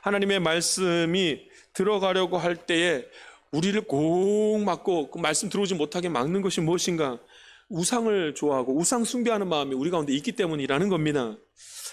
하나님의 말씀이 들어가려고 할 때에 우리를 꼭 막고 그 말씀 들어오지 못하게 막는 것이 무엇인가? 우상을 좋아하고 우상 숭배하는 마음이 우리 가운데 있기 때문이라는 겁니다.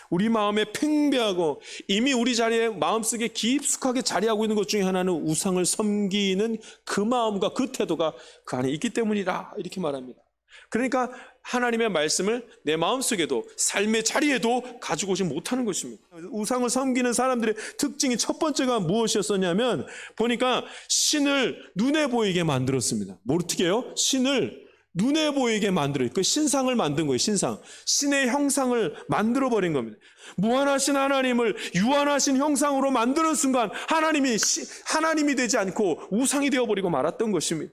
우리 마음에 팽배하고 이미 우리 자리에 마음속에 깊숙하게 자리하고 있는 것 중에 하나는 우상을 섬기는 그 마음과 그 태도가 그 안에 있기 때문이라 이렇게 말합니다. 그러니까 하나님의 말씀을 내 마음속에도 삶의 자리에도 가지고 오지 못하는 것입니다. 우상을 섬기는 사람들의 특징이 첫 번째가 무엇이었었냐면 보니까 신을 눈에 보이게 만들었습니다. 뭐 어떻게 해요? 신을 눈에 보이게 만들어요. 그 신상을 만든 거예요. 신상. 신의 형상을 만들어버린 겁니다. 무한하신 하나님을 유한하신 형상으로 만드는 순간 하나님이 되지 않고 우상이 되어버리고 말았던 것입니다.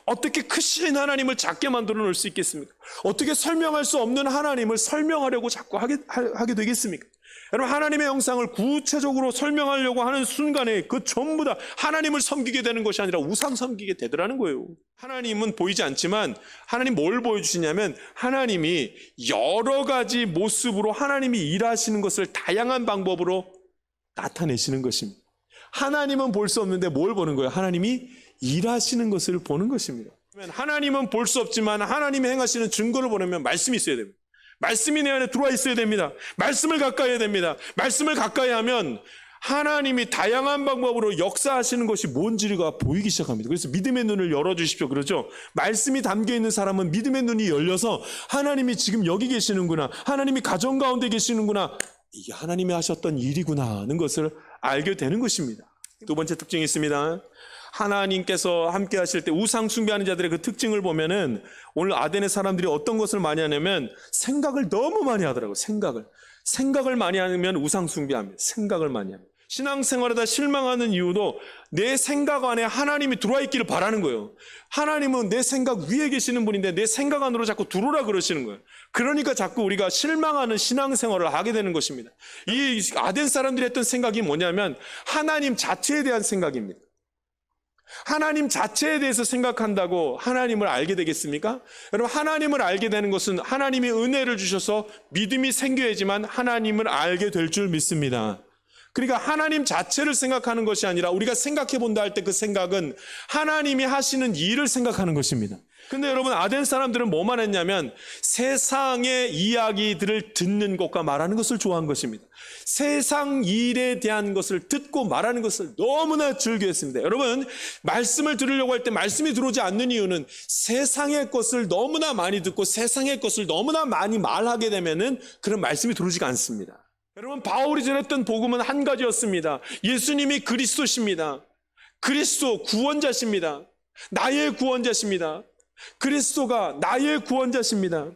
어떻게 크신 하나님을 작게 만들어 놓을 수 있겠습니까? 어떻게 설명할 수 없는 하나님을 설명하려고 자꾸 하게 되겠습니까? 여러분, 하나님의 형상을 구체적으로 설명하려고 하는 순간에 그 전부 다 하나님을 섬기게 되는 것이 아니라 우상 섬기게 되더라는 거예요. 하나님은 보이지 않지만 하나님 뭘 보여주시냐면 하나님이 여러 가지 모습으로 하나님이 일하시는 것을 다양한 방법으로 나타내시는 것입니다. 하나님은 볼 수 없는데 뭘 보는 거예요? 하나님이 일하시는 것을 보는 것입니다. 하나님은 볼 수 없지만 하나님이 행하시는 증거를 보려면 말씀이 있어야 됩니다. 말씀이 내 안에 들어와 있어야 됩니다. 말씀을 가까이 해야 됩니다. 말씀을 가까이 하면 하나님이 다양한 방법으로 역사하시는 것이 뭔지가 보이기 시작합니다. 그래서 믿음의 눈을 열어주십시오. 그러죠? 말씀이 담겨있는 사람은 믿음의 눈이 열려서 하나님이 지금 여기 계시는구나, 하나님이 가정 가운데 계시는구나, 이게 하나님이 하셨던 일이구나 하는 것을 알게 되는 것입니다. 두 번째 특징이 있습니다. 하나님께서 함께 하실 때 우상 숭배하는 자들의 그 특징을 보면은 오늘 아덴의 사람들이 어떤 것을 많이 하냐면 생각을 너무 많이 하더라고요. 생각을 많이 하면 우상 숭배합니다. 생각을 많이 합니다. 신앙생활에다 실망하는 이유도 내 생각 안에 하나님이 들어와 있기를 바라는 거예요. 하나님은 내 생각 위에 계시는 분인데 내 생각 안으로 자꾸 들어오라 그러시는 거예요. 그러니까 자꾸 우리가 실망하는 신앙생활을 하게 되는 것입니다. 이 아덴 사람들이 했던 생각이 뭐냐면 하나님 자체에 대한 생각입니다. 하나님 자체에 대해서 생각한다고 하나님을 알게 되겠습니까? 여러분, 하나님을 알게 되는 것은 하나님이 은혜를 주셔서 믿음이 생겨야지만 하나님을 알게 될 줄 믿습니다. 그러니까 하나님 자체를 생각하는 것이 아니라 우리가 생각해 본다 할 때 그 생각은 하나님이 하시는 일을 생각하는 것입니다. 근데 여러분, 아덴 사람들은 뭐만 했냐면 세상의 이야기들을 듣는 것과 말하는 것을 좋아한 것입니다. 세상 일에 대한 것을 듣고 말하는 것을 너무나 즐겨했습니다. 여러분, 말씀을 들으려고 할 때 말씀이 들어오지 않는 이유는 세상의 것을 너무나 많이 듣고 세상의 것을 너무나 많이 말하게 되면은 그런 말씀이 들어오지가 않습니다. 여러분, 바울이 전했던 복음은 한 가지였습니다. 예수님이 그리스도십니다. 그리스도 구원자십니다. 나의 구원자십니다. 그리스도가 나의 구원자십니다.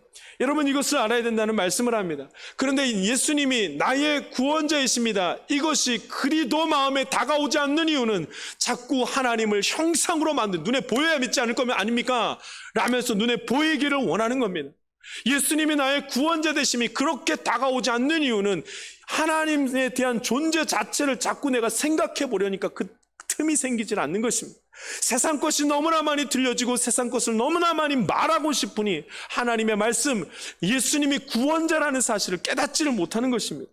여러분, 이것을 알아야 된다는 말씀을 합니다. 그런데 예수님이 나의 구원자이십니다. 이것이 그리도 마음에 다가오지 않는 이유는 자꾸 하나님을 형상으로 만든, 눈에 보여야 믿지 않을 거면 아닙니까? 라면서 눈에 보이기를 원하는 겁니다. 예수님이 나의 구원자 되심이 그렇게 다가오지 않는 이유는 하나님에 대한 존재 자체를 자꾸 내가 생각해 보려니까 그 틈이 생기질 않는 것입니다. 세상 것이 너무나 많이 들려지고 세상 것을 너무나 많이 말하고 싶으니 하나님의 말씀, 예수님이 구원자라는 사실을 깨닫지를 못하는 것입니다.